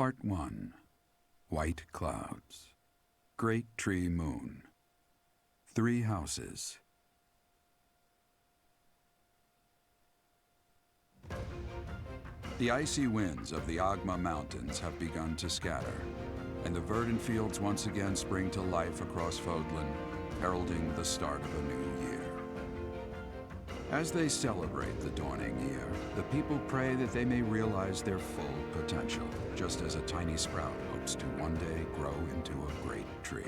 Part 1. White Clouds. Great Tree Moon. 3 houses. The icy winds of the Agma Mountains have begun to scatter, and the verdant fields once again spring to life across Fodlan, heralding the start of a new year. As they celebrate the dawning year, the people pray that they may realize their full potential, just as a tiny sprout hopes to one day grow into a great tree.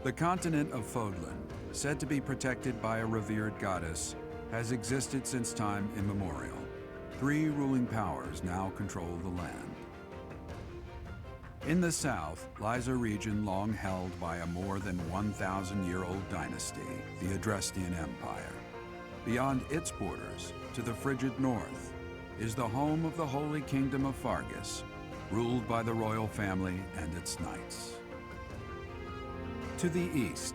The continent of Fodlan, said to be protected by a revered goddess, has existed since time immemorial. 3 ruling powers now control the land. In the south lies a region long held by a more than 1,000-year-old dynasty, the Adrestian Empire. Beyond its borders, to the frigid north, is the home of the Holy Kingdom of Fargus, ruled by the royal family and its knights. To the east,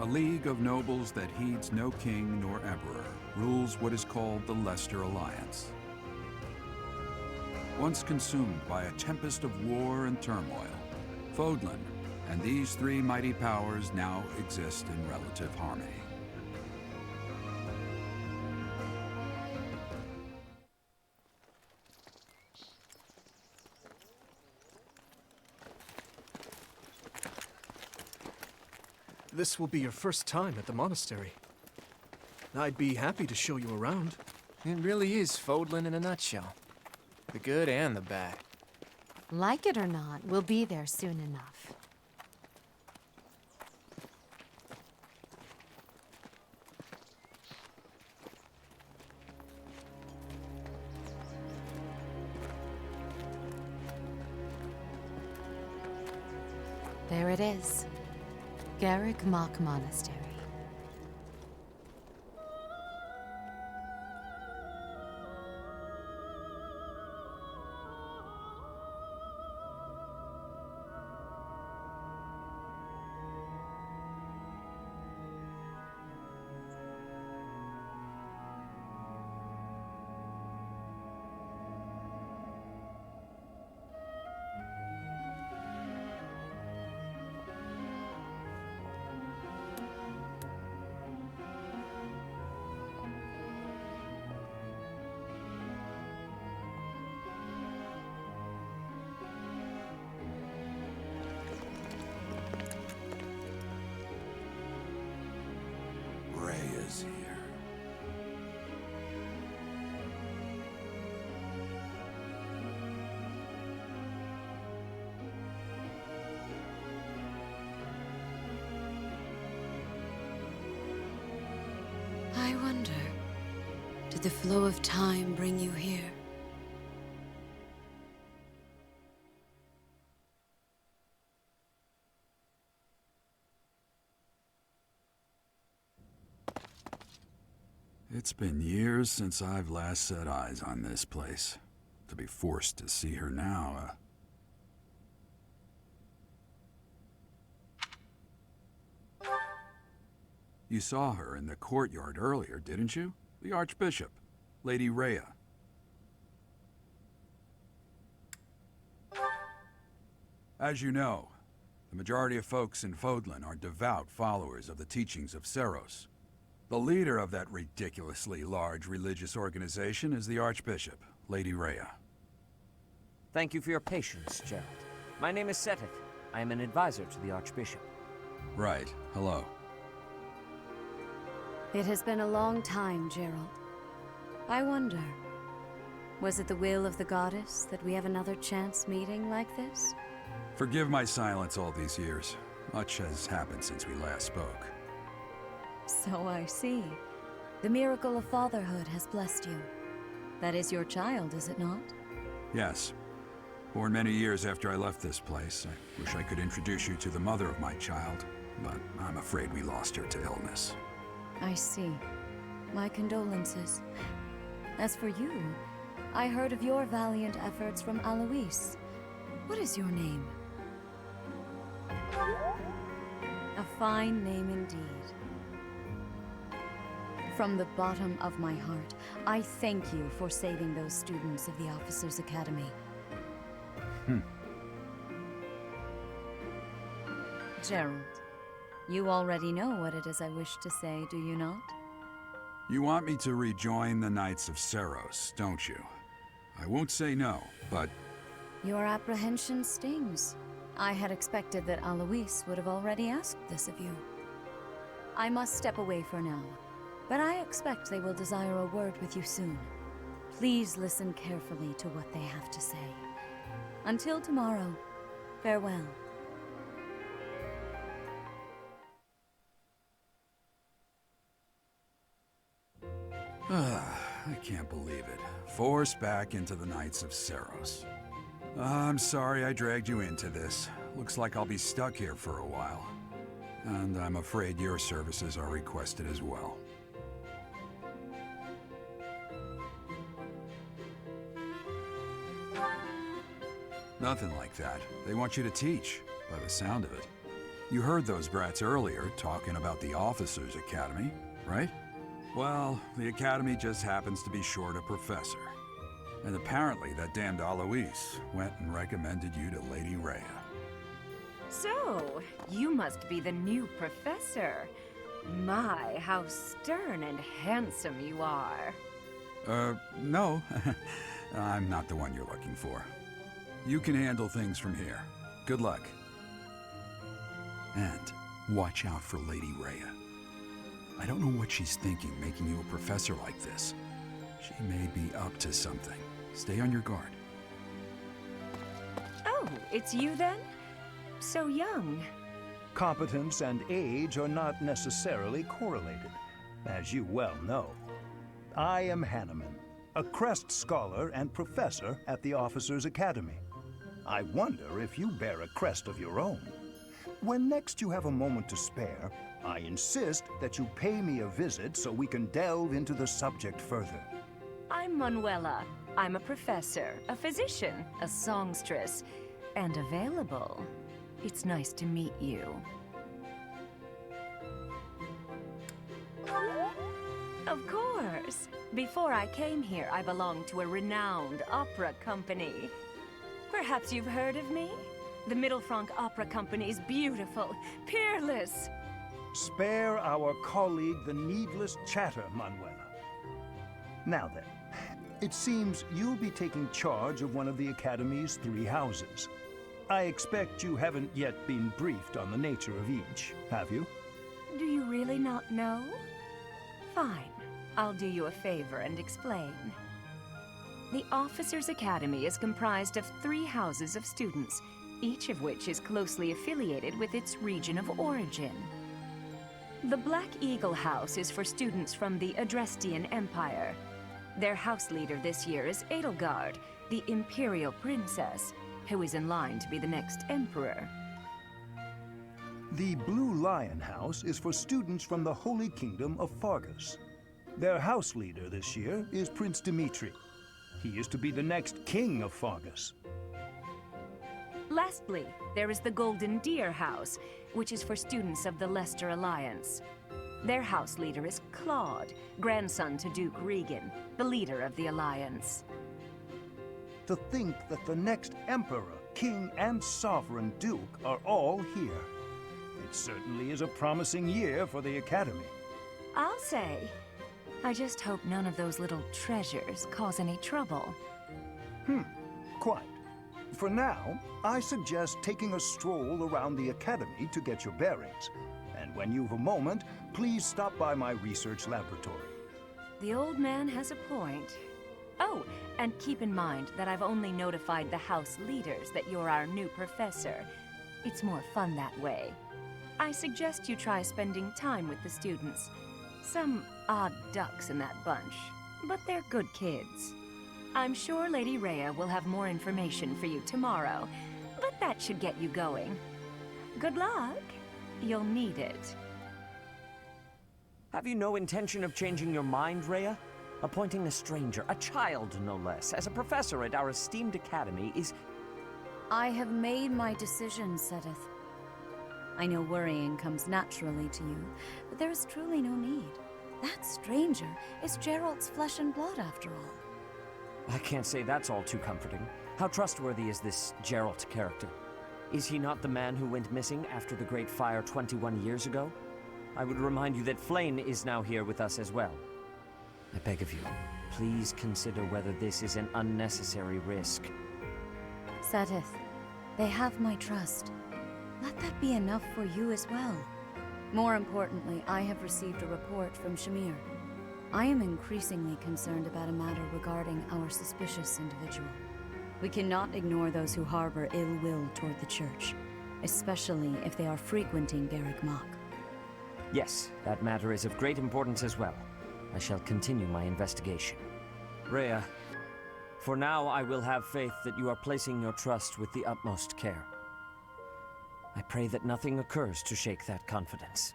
a league of nobles that heeds no king nor emperor rules what is called the Leicester Alliance. Once consumed by a tempest of war and turmoil, Fodlan and these 3 mighty powers now exist in relative harmony. This will be your first time at the monastery. I'd be happy to show you around. It really is Fodlan in a nutshell. The good and the bad. Like it or not, we'll be there soon enough. There it is. Garrick Mock Monastery. Is here. I wonder, did the flow of time bring you here? It's been years since I've last set eyes on this place. To be forced to see her now, You saw her in the courtyard earlier, didn't you? The Archbishop, Lady Rhea. As you know, the majority of folks in Fodlan are devout followers of the teachings of Seros. The leader of that ridiculously large religious organization is the Archbishop, Lady Rhea. Thank you for your patience, Gerald. My name is Seteth. I am an advisor to the Archbishop. Right. Hello. It has been a long time, Gerald. I wonder, was it the will of the goddess that we have another chance meeting like this? Forgive my silence all these years. Much has happened since we last spoke. So I see. The miracle of fatherhood has blessed you. That is your child, is it not? Yes. Born many years after I left this place. I wish I could introduce you to the mother of my child, but I'm afraid we lost her to illness. I see. My condolences. As for you, I heard of your valiant efforts from Alois. What is your name? A fine name indeed. From the bottom of my heart, I thank you for saving those students of the Officers' Academy. Gerald, you already know what it is I wish to say, do you not? You want me to rejoin the Knights of Seros, don't you? I won't say no, but Your apprehension stings. I had expected that Alois would have already asked this of you. I must step away for now, but I expect they will desire a word with you soon. Please listen carefully to what they have to say. Until tomorrow, farewell. I can't believe it. Forced back into the Knights of Seros. I'm sorry I dragged you into this. Looks like I'll be stuck here for a while. And I'm afraid your services are requested as well. Nothing like that. They want you to teach, by the sound of it. You heard those brats earlier talking about the Officers' Academy, right? Well, the Academy just happens to be short a professor. And apparently that damned Alois went and recommended you to Lady Rhea. So, you must be the new professor. My, how stern and handsome you are. No. I'm not the one you're looking for. You can handle things from here. Good luck. And watch out for Lady Rhea. I don't know what she's thinking making you a professor like this. She may be up to something. Stay on your guard. Oh, it's you then? So young. Competence and age are not necessarily correlated, as you well know. I am Hanneman, a Crest Scholar and Professor at the Officers' Academy. I wonder if you bear a crest of your own. When next you have a moment to spare, I insist that you pay me a visit so we can delve into the subject further. I'm Manuela. I'm a professor, a physician, a songstress, and available. It's nice to meet you. Of course. Before I came here, I belonged to a renowned opera company. Perhaps you've heard of me? The Middlefranc Opera Company is beautiful, peerless. Spare our colleague the needless chatter, Manuela. Now then, it seems you'll be taking charge of one of the Academy's 3 houses. I expect you haven't yet been briefed on the nature of each, have you? Do you really not know? Fine. I'll do you a favor and explain. The Officers' Academy is comprised of 3 houses of students, each of which is closely affiliated with its region of origin. The Black Eagle House is for students from the Adrestian Empire. Their house leader this year is Edelgard, the Imperial Princess, who is in line to be the next Emperor. The Blue Lion House is for students from the Holy Kingdom of Fargus. Their house leader this year is Prince Dimitri. He is to be the next king of Fargus. Lastly, there is the Golden Deer House, which is for students of the Leicester Alliance. Their house leader is Claude, grandson to Duke Regan, the leader of the Alliance. To think that the next Emperor, King, and Sovereign Duke are all here. It certainly is a promising year for the Academy. I'll say. I just hope none of those little treasures cause any trouble. Quite. For now, I suggest taking a stroll around the Academy to get your bearings. And when you've a moment, please stop by my research laboratory. The old man has a point. Oh, and keep in mind that I've only notified the house leaders that you're our new professor. It's more fun that way. I suggest you try spending time with the students. Some odd ducks in that bunch, but they're good kids. I'm sure Lady Rhea will have more information for you tomorrow, but that should get you going. Good luck. You'll need it. Have you no intention of changing your mind, Rhea? Appointing a stranger, a child no less, as a professor at our esteemed academy is... I have made my decision, Sedith. I know worrying comes naturally to you, but there is truly no need. That stranger is Gerald's flesh and blood, after all. I can't say that's all too comforting. How trustworthy is this Gerald character? Is he not the man who went missing after the Great Fire 21 years ago? I would remind you that Flame is now here with us as well. I beg of you, please consider whether this is an unnecessary risk. Seteth, they have my trust. Let that be enough for you as well. More importantly, I have received a report from Shamir. I am increasingly concerned about a matter regarding our suspicious individual. We cannot ignore those who harbor ill will toward the Church, especially if they are frequenting Garrick Mach. Yes, that matter is of great importance as well. I shall continue my investigation. Rhea, for now I will have faith that you are placing your trust with the utmost care. I pray that nothing occurs to shake that confidence.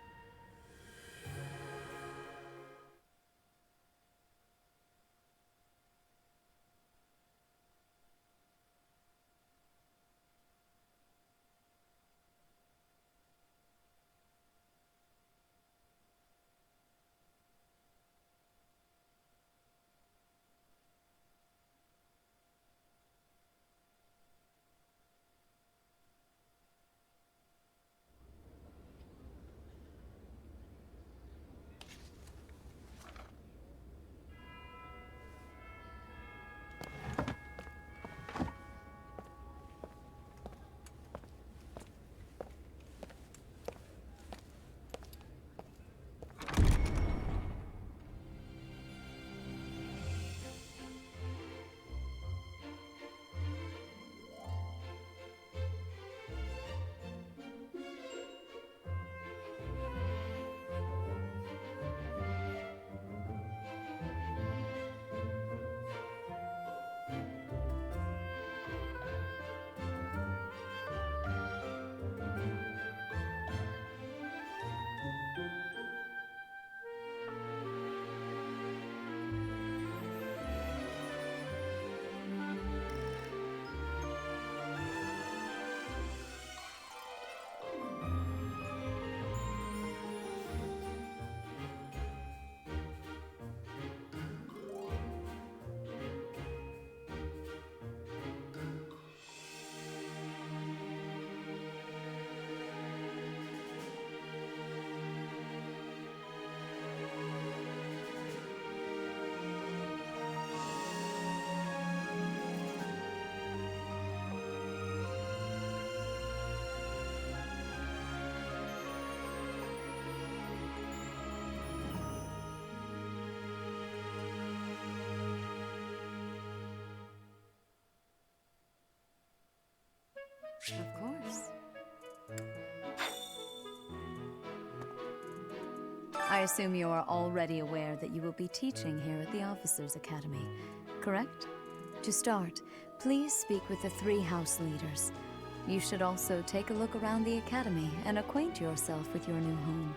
Of course. I assume you are already aware that you will be teaching here at the Officers' Academy, correct? To start, please speak with the 3 house leaders. You should also take a look around the Academy and acquaint yourself with your new home.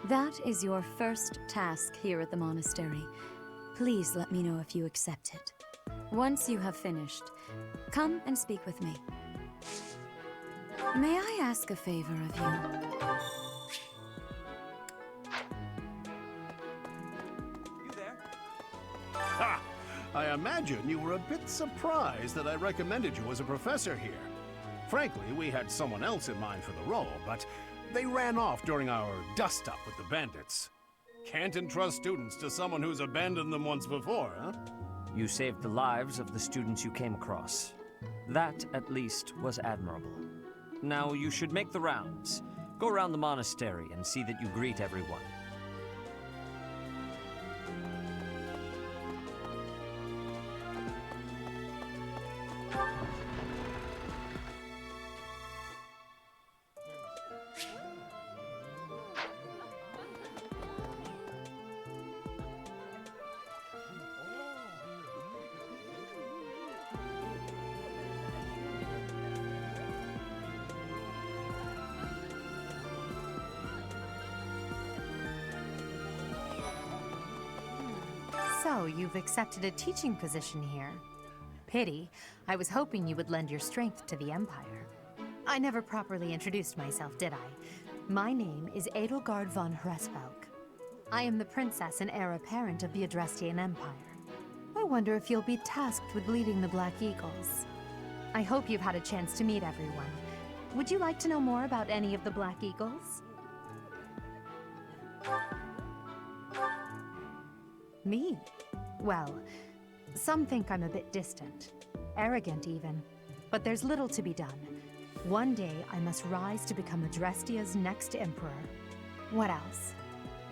That is your first task here at the monastery. Please let me know if you accept it. Once you have finished, come and speak with me. May I ask a favor of you? You there? Ha! I imagine you were a bit surprised that I recommended you as a professor here. Frankly, we had someone else in mind for the role, but they ran off during our dust-up with the bandits. Can't entrust students to someone who's abandoned them once before, huh? You saved the lives of the students you came across. That, at least, was admirable. Now you should make the rounds. Go around the monastery and see that you greet everyone. So, you've accepted a teaching position here. Pity. I was hoping you would lend your strength to the Empire. I never properly introduced myself, did I? My name is Edelgard von Hresvelk. I am the princess and heir apparent of the Adrestian Empire. I wonder if you'll be tasked with leading the Black Eagles. I hope you've had a chance to meet everyone. Would you like to know more about any of the Black Eagles? Me? Well, some think I'm a bit distant. Arrogant, even. But there's little to be done. One day, I must rise to become Adrestia's next emperor. What else?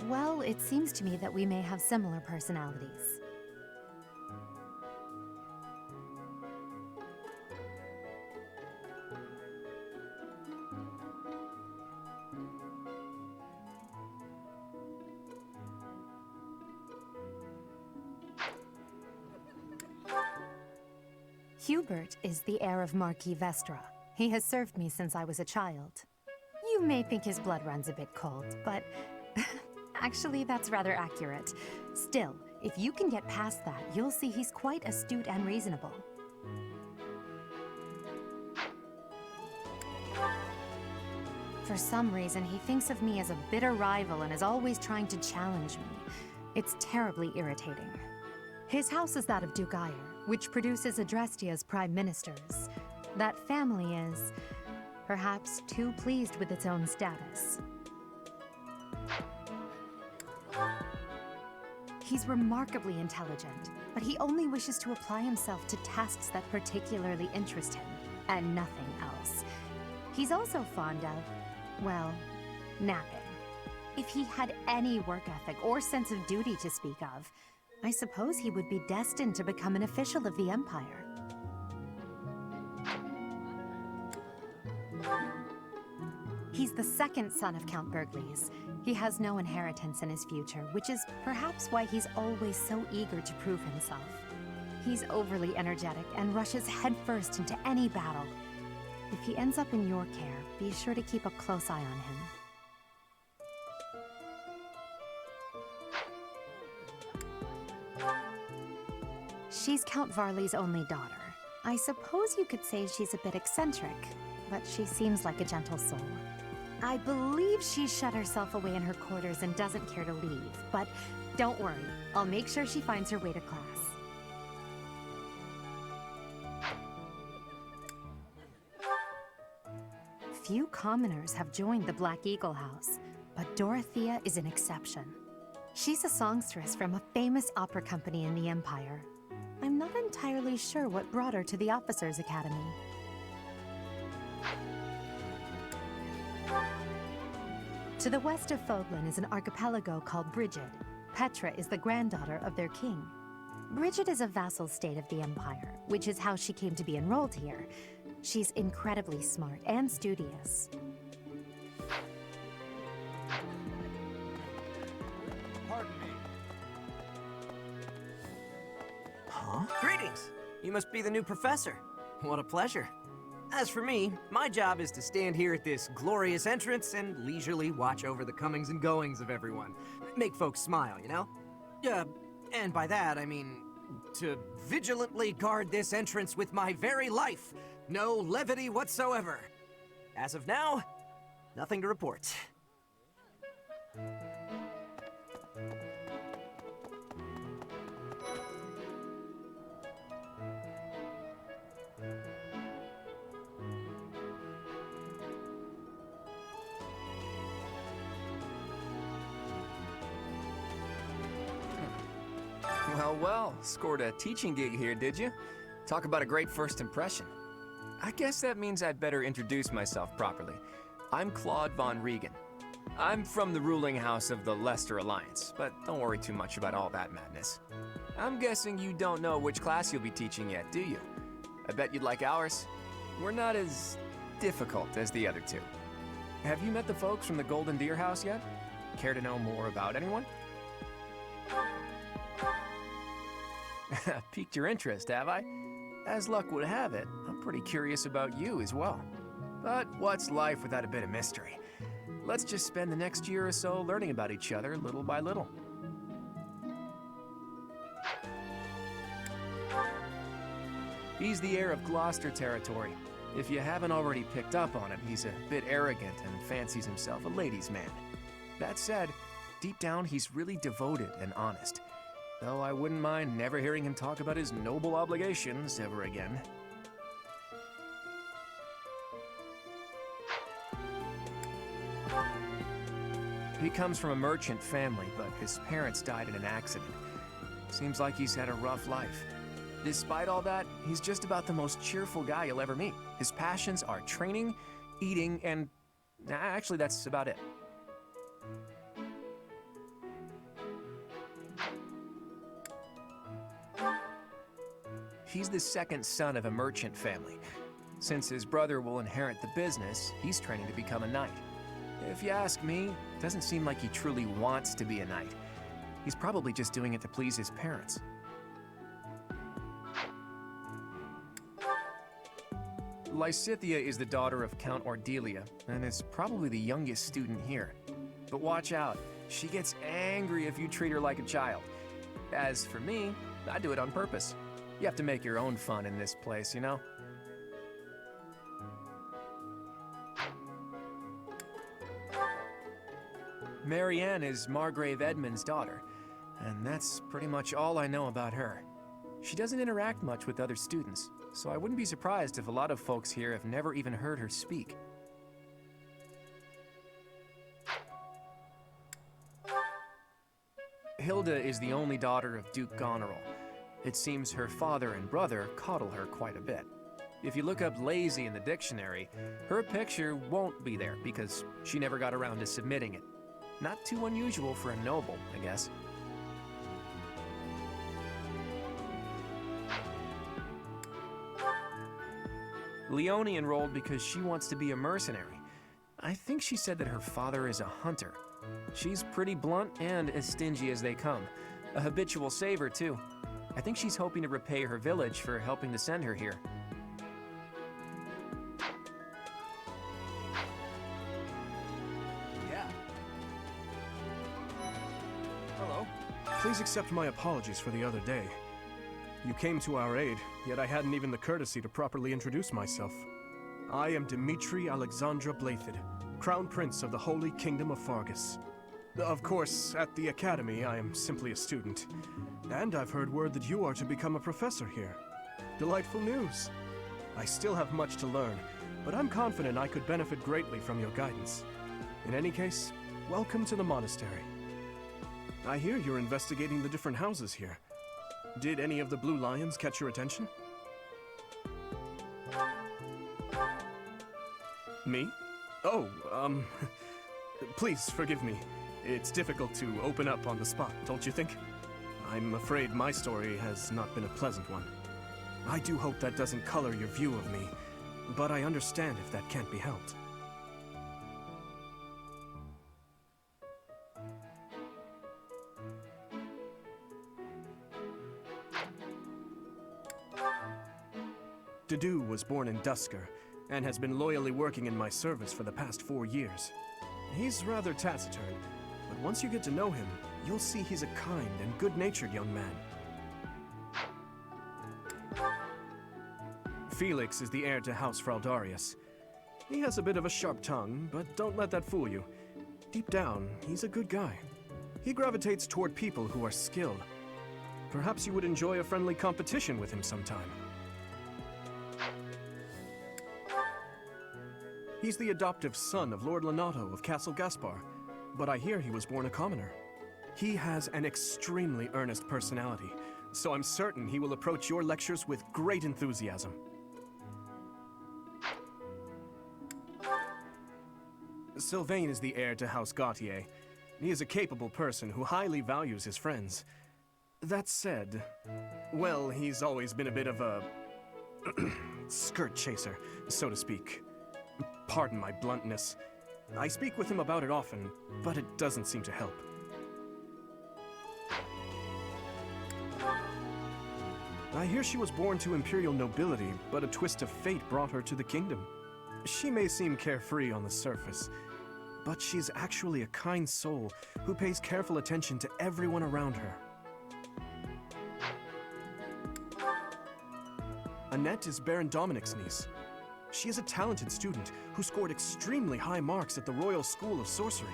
Well, it seems to me that we may have similar personalities. Hubert is the heir of Marquis Vestra. He has served me since I was a child. You may think his blood runs a bit cold, but actually that's rather accurate. Still, if you can get past that, you'll see he's quite astute and reasonable. For some reason, he thinks of me as a bitter rival and is always trying to challenge me. It's terribly irritating. His house is that of Duke Ire, which produces Adrestia's prime ministers. That family is, perhaps, too pleased with its own status. He's remarkably intelligent, but he only wishes to apply himself to tasks that particularly interest him, and nothing else. He's also fond of, well, napping. If he had any work ethic or sense of duty to speak of, I suppose he would be destined to become an official of the Empire. He's the second son of Count Bergliez. He has no inheritance in his future, which is perhaps why he's always so eager to prove himself. He's overly energetic and rushes headfirst into any battle. If he ends up in your care, be sure to keep a close eye on him. She's Count Varley's only daughter. I suppose you could say she's a bit eccentric, but she seems like a gentle soul. I believe she's shut herself away in her quarters and doesn't care to leave, but don't worry, I'll make sure she finds her way to class. Few commoners have joined the Black Eagle House, but Dorothea is an exception. She's a songstress from a famous opera company in the Empire. I'm not entirely sure what brought her to the Officers' Academy. To the west of Fodlan is an archipelago called Brigid. Petra is the granddaughter of their king. Brigid is a vassal state of the Empire, which is how she came to be enrolled here. She's incredibly smart and studious. Pardon me. Huh? Greetings! You must be the new professor. What a pleasure. As for me, my job is to stand here at this glorious entrance and leisurely watch over the comings and goings of everyone. Make folks smile, you know? And by that, I mean to vigilantly guard this entrance with my very life. No levity whatsoever. As of now, nothing to report. Well, scored a teaching gig here, did you? Talk about a great first impression. I guess that means I'd better introduce myself properly. I'm Claude von Regan. I'm from the ruling house of the Leicester Alliance, but don't worry too much about all that madness. I'm guessing you don't know which class you'll be teaching yet, do you? I bet you'd like ours. We're not as difficult as the other two. Have you met the folks from the Golden Deer House yet? Care to know more about anyone? Piqued your interest, have I? As luck would have it, I'm pretty curious about you as well. But what's life without a bit of mystery? Let's just spend the next year or so learning about each other little by little. He's the heir of Gloucester territory. If you haven't already picked up on it, he's a bit arrogant and fancies himself a ladies' man. That said, deep down he's really devoted and honest. Though I wouldn't mind never hearing him talk about his noble obligations ever again. He comes from a merchant family, but his parents died in an accident. Seems like he's had a rough life. Despite all that, he's just about the most cheerful guy you'll ever meet. His passions are training, eating, and actually that's about it. He's the second son of a merchant family. Since his brother will inherit the business, he's training to become a knight. If you ask me, it doesn't seem like he truly wants to be a knight. He's probably just doing it to please his parents. Lysithea is the daughter of Count Ordelia, and is probably the youngest student here. But watch out, she gets angry if you treat her like a child. As for me, I do it on purpose. You have to make your own fun in this place, you know? Marianne is Margrave Edmund's daughter, and that's pretty much all I know about her. She doesn't interact much with other students, so I wouldn't be surprised if a lot of folks here have never even heard her speak. Hilda is the only daughter of Duke Goneril. It seems her father and brother coddle her quite a bit. If you look up lazy in the dictionary, her picture won't be there because she never got around to submitting it. Not too unusual for a noble, I guess. Leone enrolled because she wants to be a mercenary. I think she said that her father is a hunter. She's pretty blunt and as stingy as they come. A habitual saver, too. I think she's hoping to repay her village for helping to send her here. Yeah. Hello. Please accept my apologies for the other day. You came to our aid, yet I hadn't even the courtesy to properly introduce myself. I am Dimitri Alexandra Blathid, Crown Prince of the Holy Kingdom of Fargus. Of course, at the Academy, I am simply a student. And I've heard word that you are to become a professor here. Delightful news. I still have much to learn, but I'm confident I could benefit greatly from your guidance. In any case, welcome to the monastery. I hear you're investigating the different houses here. Did any of the blue lions catch your attention? Me? Oh, please forgive me. It's difficult to open up on the spot, don't you think? I'm afraid my story has not been a pleasant one. I do hope that doesn't color your view of me, but I understand if that can't be helped. Dedu was born in Dusker, and has been loyally working in my service for the past 4 years. He's rather taciturn, but once you get to know him, you'll see he's a kind and good-natured young man. Felix is the heir to House Fraldarius. He has a bit of a sharp tongue, but don't let that fool you. Deep down, he's a good guy. He gravitates toward people who are skilled. Perhaps you would enjoy a friendly competition with him sometime. He's the adoptive son of Lord Lenato of Castle Gaspar, but I hear he was born a commoner. He has an extremely earnest personality, so I'm certain he will approach your lectures with great enthusiasm. Sylvain is the heir to House Gautier. He is a capable person who highly values his friends. That said, well, he's always been a bit of a skirt chaser, so to speak. Pardon my bluntness. I speak with him about it often, but it doesn't seem to help. I hear she was born to imperial nobility, but a twist of fate brought her to the kingdom. She may seem carefree on the surface, but she's actually a kind soul who pays careful attention to everyone around her. Annette is Baron Dominic's niece. She is a talented student who scored extremely high marks at the Royal School of Sorcery.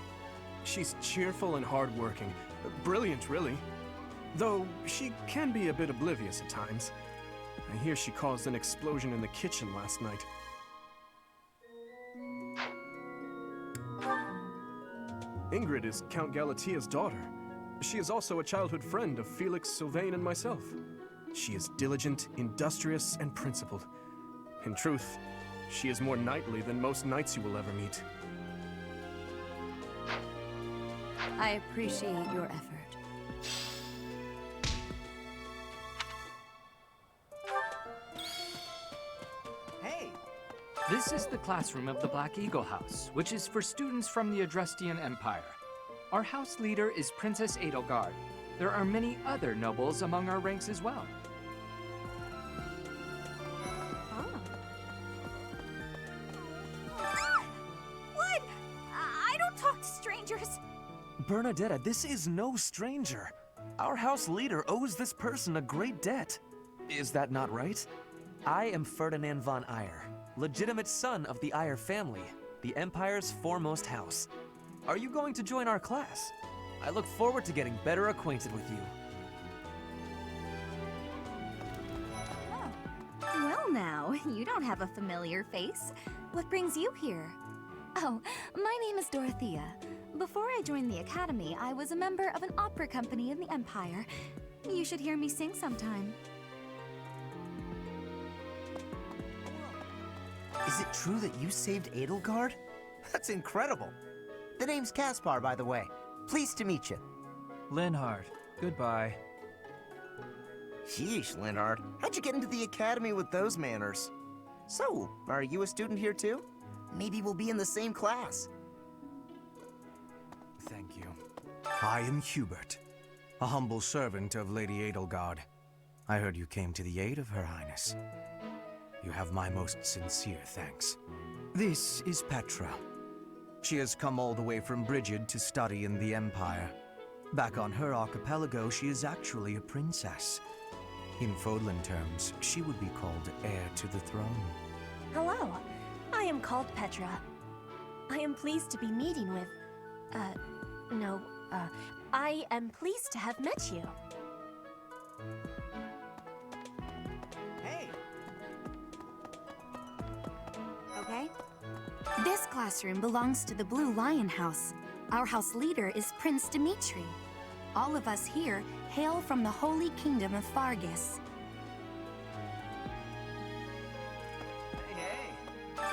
She's cheerful and hardworking. Brilliant, really. Though she can be a bit oblivious at times. I hear she caused an explosion in the kitchen last night. Ingrid is Count Galatia's daughter. She is also a childhood friend of Felix, Sylvain, and myself. She is diligent, industrious, and principled. In truth, she is more knightly than most knights you will ever meet. I appreciate your effort. Hey! This is the classroom of the Black Eagle House, which is for students from the Adrestian Empire. Our house leader is Princess Edelgard. There are many other nobles among our ranks as well. What? I don't talk to strangers. Bernadetta, this is no stranger. Our house leader owes this person a great debt. Is that not right? I am Ferdinand von Eyre, legitimate son of the Eyre family, the Empire's foremost house. Are you going to join our class? I look forward to getting better acquainted with you. Well now, you don't have a familiar face. What brings you here? Oh, my name is Dorothea. Before I joined the Academy, I was a member of an opera company in the Empire. You should hear me sing sometime. Is it true that you saved Edelgard? That's incredible. The name's Caspar, by the way. Pleased to meet you. Linhard, goodbye. Sheesh, Linhard. How'd you get into the Academy with those manners? So, are you a student here too? Maybe we'll be in the same class. Thank you. I am Hubert, a humble servant of Lady Edelgard. I heard you came to the aid of Her Highness. You have my most sincere thanks. This is Petra. She has come all the way from Brigid to study in the Empire. Back on her archipelago, she is actually a princess. In Fodlan terms, she would be called heir to the throne. Hello, I am called Petra. I am pleased to be meeting with... I am pleased to have met you. Hey! Okay? This classroom belongs to the Blue Lion House. Our house leader is Prince Dimitri. All of us here hail from the Holy Kingdom of Fargus.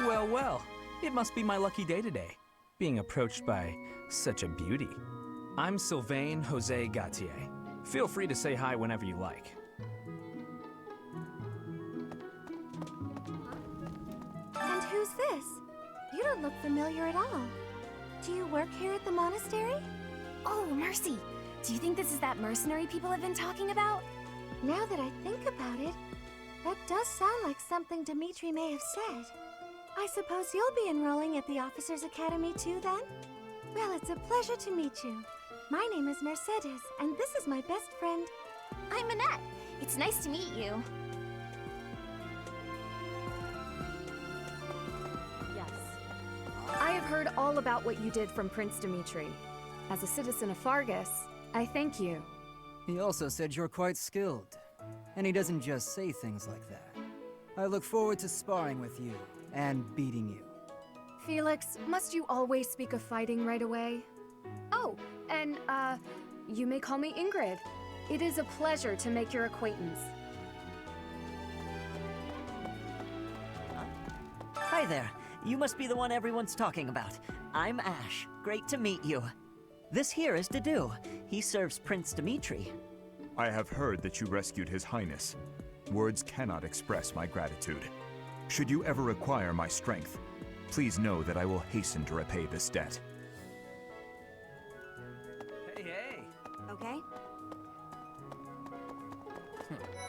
Well, well, it must be my lucky day today, being approached by such a beauty. I'm Sylvain Jose Gautier. Feel free to say hi whenever you like. And who's this? You don't look familiar at all. Do you work here at the monastery? Oh, mercy! Do you think this is that mercenary people have been talking about? Now that I think about it, that does sound like something Dimitri may have said. I suppose you'll be enrolling at the Officers' Academy too, then? Well, it's a pleasure to meet you. My name is Mercedes, and this is my best friend. I'm Annette. It's nice to meet you. Yes. I have heard all about what you did from Prince Dimitri. As a citizen of Fargus, I thank you. He also said you're quite skilled, and he doesn't just say things like that. I look forward to sparring with you and beating you. Felix, must you always speak of fighting right away? Oh, and, you may call me Ingrid. It is a pleasure to make your acquaintance. Hi there. You must be the one everyone's talking about. I'm Ash. Great to meet you. This here is Dedu. He serves Prince Dimitri. I have heard that you rescued His Highness. Words cannot express my gratitude. Should you ever require my strength, please know that I will hasten to repay this debt. Hey! Okay?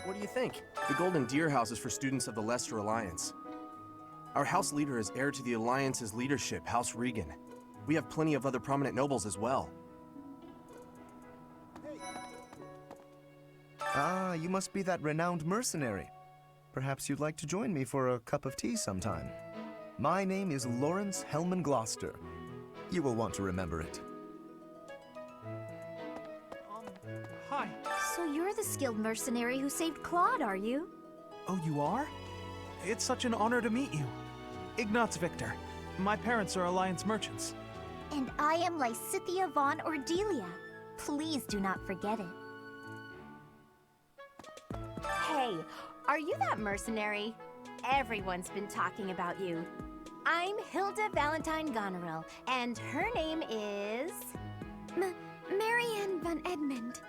What do you think? The Golden Deer House is for students of the Leicester Alliance. Our house leader is heir to the Alliance's leadership, House Regan. We have plenty of other prominent nobles as well. Ah, you must be that renowned mercenary. Perhaps you'd like to join me for a cup of tea sometime. My name is Lawrence Hellman Gloucester. You will want to remember it. Hi. So you're the skilled mercenary who saved Claude, are you? Oh, you are? It's such an honor to meet you. Ignatz Victor. My parents are Alliance merchants. And I am Lysithia von Ordelia. Please do not forget it. Hey, are you that mercenary? Everyone's been talking about you. I'm Hilda Valentine Goneril, and her name is... Marianne von Edmund.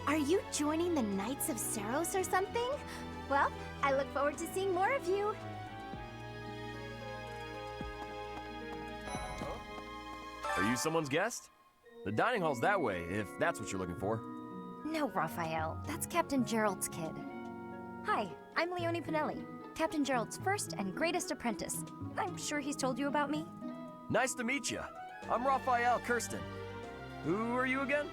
Are you joining the Knights of Saros or something? Well, I look forward to seeing more of you. Are you someone's guest? The dining hall's that way, if that's what you're looking for. No, Raphael. That's Captain Gerald's kid. Hi, I'm Leonie Pinelli, Captain Gerald's first and greatest apprentice. I'm sure he's told you about me. Nice to meet you. I'm Raphael Kirsten. Who are you again?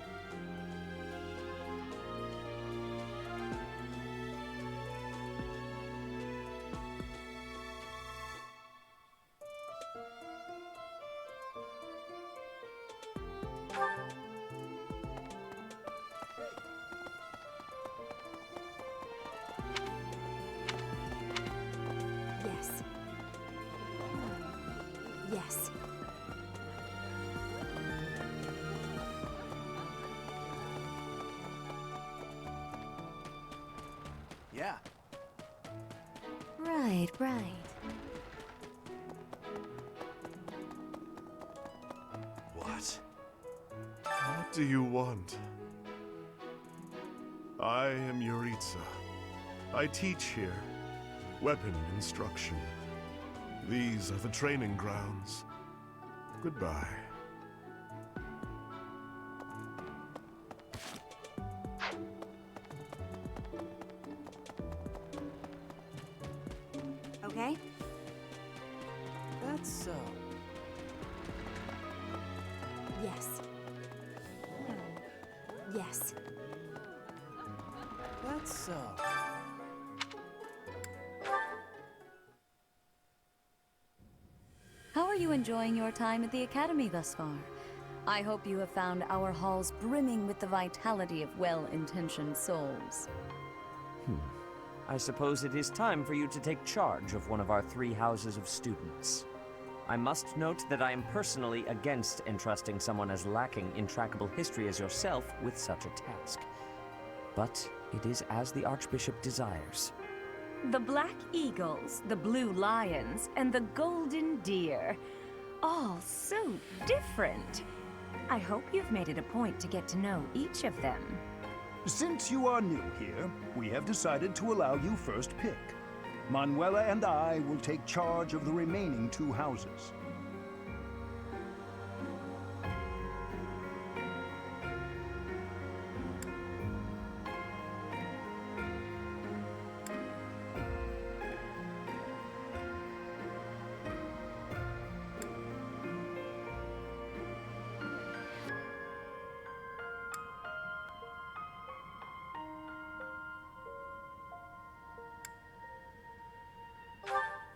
Yes. Yes. Yeah. Right, right. What? What do you want? I am Yuritsa. I teach here. Weapon instruction. These are the training grounds. Goodbye. Okay? That's so. Yes. Yes. That's so. How are you enjoying your time at the Academy thus far? I hope you have found our halls brimming with the vitality of well-intentioned souls. I suppose it is time for you to take charge of one of our 3 houses of students. I must note that I am personally against entrusting someone as lacking in trackable history as yourself with such a task. But it is as the Archbishop desires. The Black Eagles, the Blue Lions, and the Golden Deer. All so different. I hope you've made it a point to get to know each of them. Since you are new here, we have decided to allow you first pick. Manuela and I will take charge of the remaining 2 houses.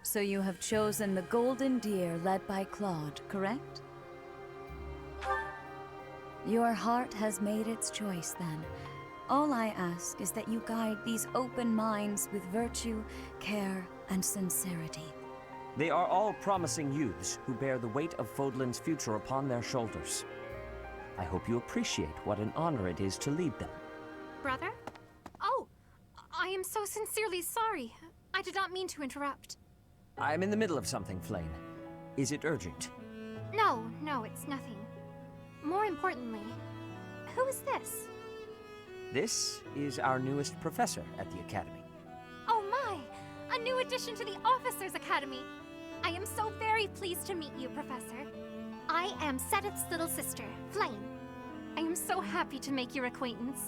So you have chosen the Golden Deer led by Claude, correct? Your heart has made its choice then. All I ask is that you guide these open minds with virtue, care, and sincerity. They are all promising youths who bear the weight of Fodlan's future upon their shoulders. I hope you appreciate what an honor it is to lead them. Brother? Oh, I am so sincerely sorry. I did not mean to interrupt. I'm in the middle of something, Flame. Is it urgent? No, it's nothing. More importantly, who is this? This is our newest professor at the Academy. Oh my! A new addition to the Officers' Academy! I am so very pleased to meet you, Professor. I am Sedith's little sister, Flame. I am so happy to make your acquaintance.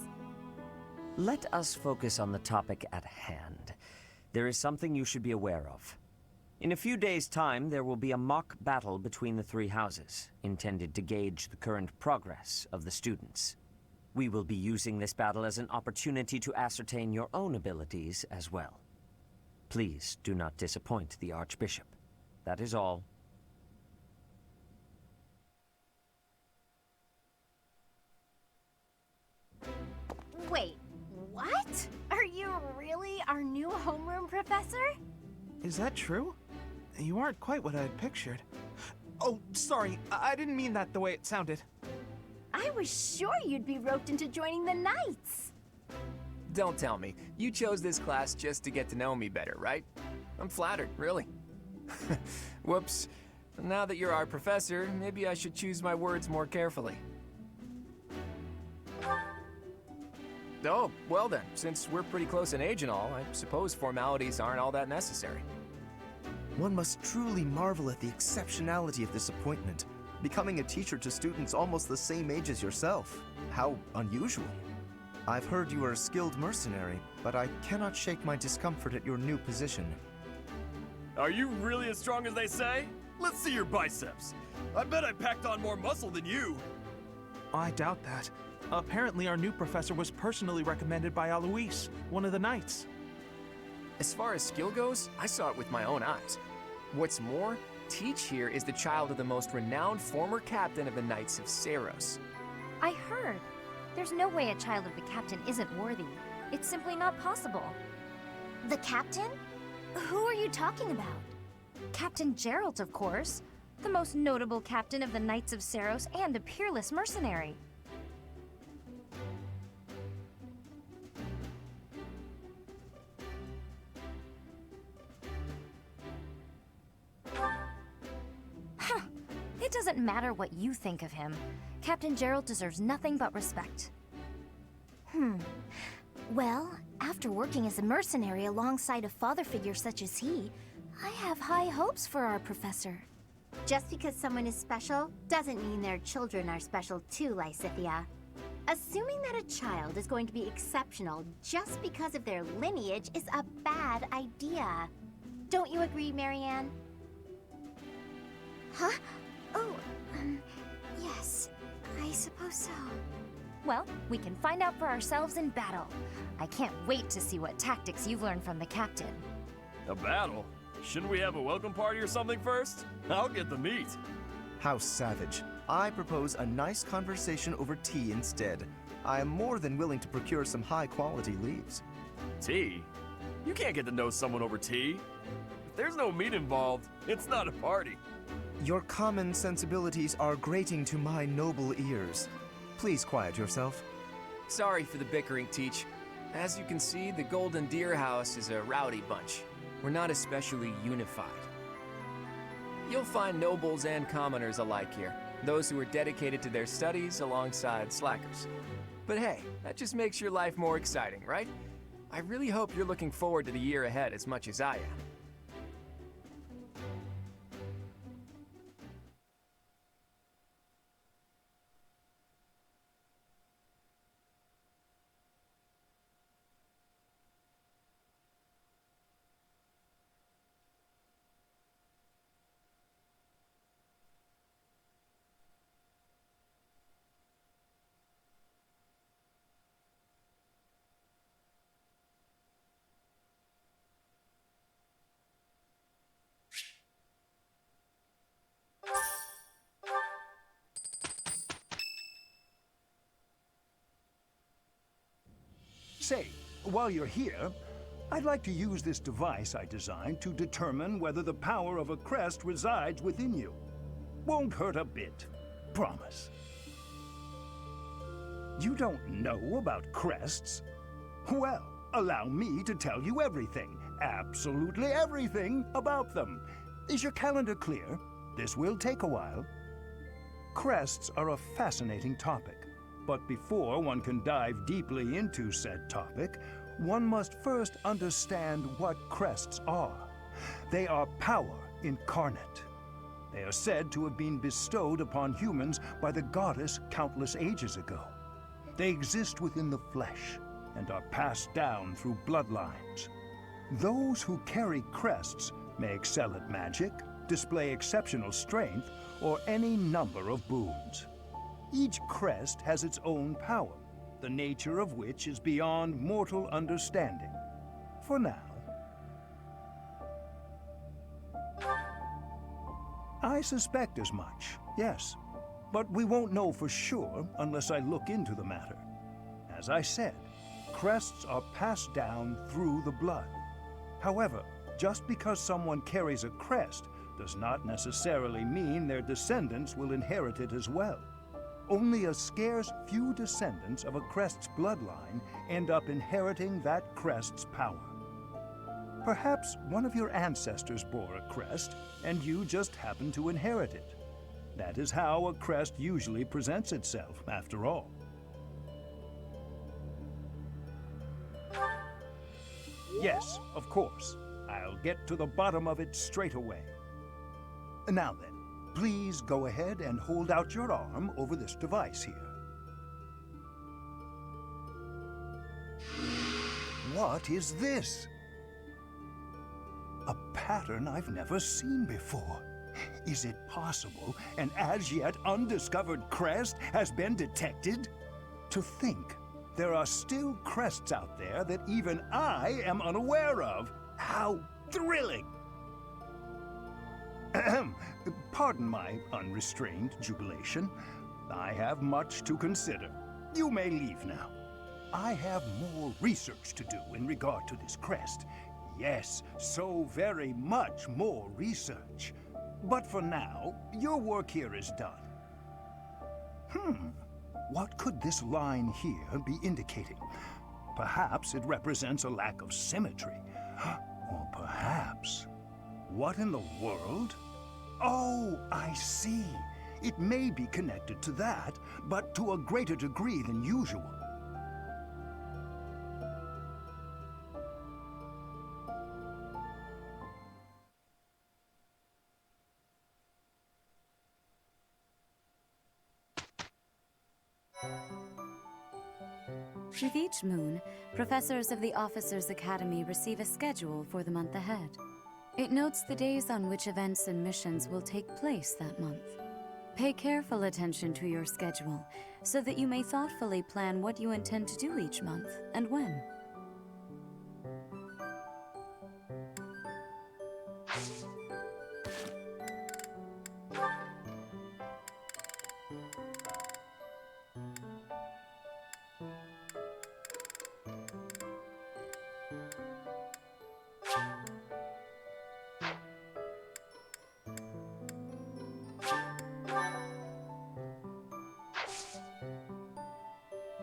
Let us focus on the topic at hand. There is something you should be aware of. In a few days' time, there will be a mock battle between the 3 houses, intended to gauge the current progress of the students. We will be using this battle as an opportunity to ascertain your own abilities as well. Please do not disappoint the Archbishop. That is all. Wait, what? Are you really our new homeroom professor? Is that true? You aren't quite what I had pictured. Oh, sorry. I didn't mean that the way it sounded. I was sure you'd be roped into joining the Knights. Don't tell me. You chose this class just to get to know me better, right? I'm flattered, really. Whoops. Now that you're our professor, maybe I should choose my words more carefully. Oh, well then, since we're pretty close in age and all, I suppose formalities aren't all that necessary. One must truly marvel at the exceptionality of this appointment. Becoming a teacher to students almost the same age as yourself. How unusual. I've heard you are a skilled mercenary, but I cannot shake my discomfort at your new position. Are you really as strong as they say? Let's see your biceps. I bet I packed on more muscle than you. I doubt that. Apparently our new professor was personally recommended by Alois, one of the Knights. As far as skill goes, I saw it with my own eyes. What's more, Teach here is the child of the most renowned former captain of the Knights of Saros. I heard. There's no way a child of the captain isn't worthy. It's simply not possible. The captain? Who are you talking about? Captain Geralt, of course. The most notable captain of the Knights of Saros and a peerless mercenary. It doesn't matter what you think of him. Captain Geralt deserves nothing but respect. Well, after working as a mercenary alongside a father figure such as he, I have high hopes for our professor. Just because someone is special doesn't mean their children are special too, Lysithia. Assuming that a child is going to be exceptional just because of their lineage is a bad idea. Don't you agree, Marianne? Huh? Oh, yes, I suppose so. Well, we can find out for ourselves in battle. I can't wait to see what tactics you've learned from the captain. A battle? Shouldn't we have a welcome party or something first? I'll get the meat. How savage. I propose a nice conversation over tea instead. I am more than willing to procure some high-quality leaves. Tea? You can't get to know someone over tea. If there's no meat involved, it's not a party. Your common sensibilities are grating to my noble ears. Please quiet yourself. Sorry for the bickering, Teach. As you can see, the Golden Deer House is a rowdy bunch. We're not especially unified. You'll find nobles and commoners alike here, those who are dedicated to their studies alongside slackers. But hey, that just makes your life more exciting, right? I really hope you're looking forward to the year ahead as much as I am. Say, while you're here, I'd like to use this device I designed to determine whether the power of a crest resides within you. Won't hurt a bit. Promise. You don't know about crests? Well, allow me to tell you everything, absolutely everything about them. Is your calendar clear? This will take a while. Crests are a fascinating topic. But before one can dive deeply into said topic, one must first understand what crests are. They are power incarnate. They are said to have been bestowed upon humans by the goddess countless ages ago. They exist within the flesh and are passed down through bloodlines. Those who carry crests may excel at magic, display exceptional strength, or any number of boons. Each crest has its own power, the nature of which is beyond mortal understanding. For now. I suspect as much, yes. But we won't know for sure unless I look into the matter. As I said, crests are passed down through the blood. However, just because someone carries a crest does not necessarily mean their descendants will inherit it as well. Only a scarce few descendants of a crest's bloodline end up inheriting that crest's power. Perhaps one of your ancestors bore a crest, and you just happen to inherit it. That is how a crest usually presents itself, after all. Yes, of course. I'll get to the bottom of it straight away. Now then, please go ahead and hold out your arm over this device here. What is this? A pattern I've never seen before. Is it possible an as yet undiscovered crest has been detected? To think there are still crests out there that even I am unaware of. How thrilling! Ahem. Pardon my unrestrained jubilation. I have much to consider. You may leave now. I have more research to do in regard to this crest. Yes, so very much more research. But for now, your work here is done. What could this line here be indicating? Perhaps it represents a lack of symmetry. Or perhaps... What in the world? Oh, I see. It may be connected to that, but to a greater degree than usual. With each moon, professors of the Officers' Academy receive a schedule for the month ahead. It notes the days on which events and missions will take place that month. Pay careful attention to your schedule, so that you may thoughtfully plan what you intend to do each month and when.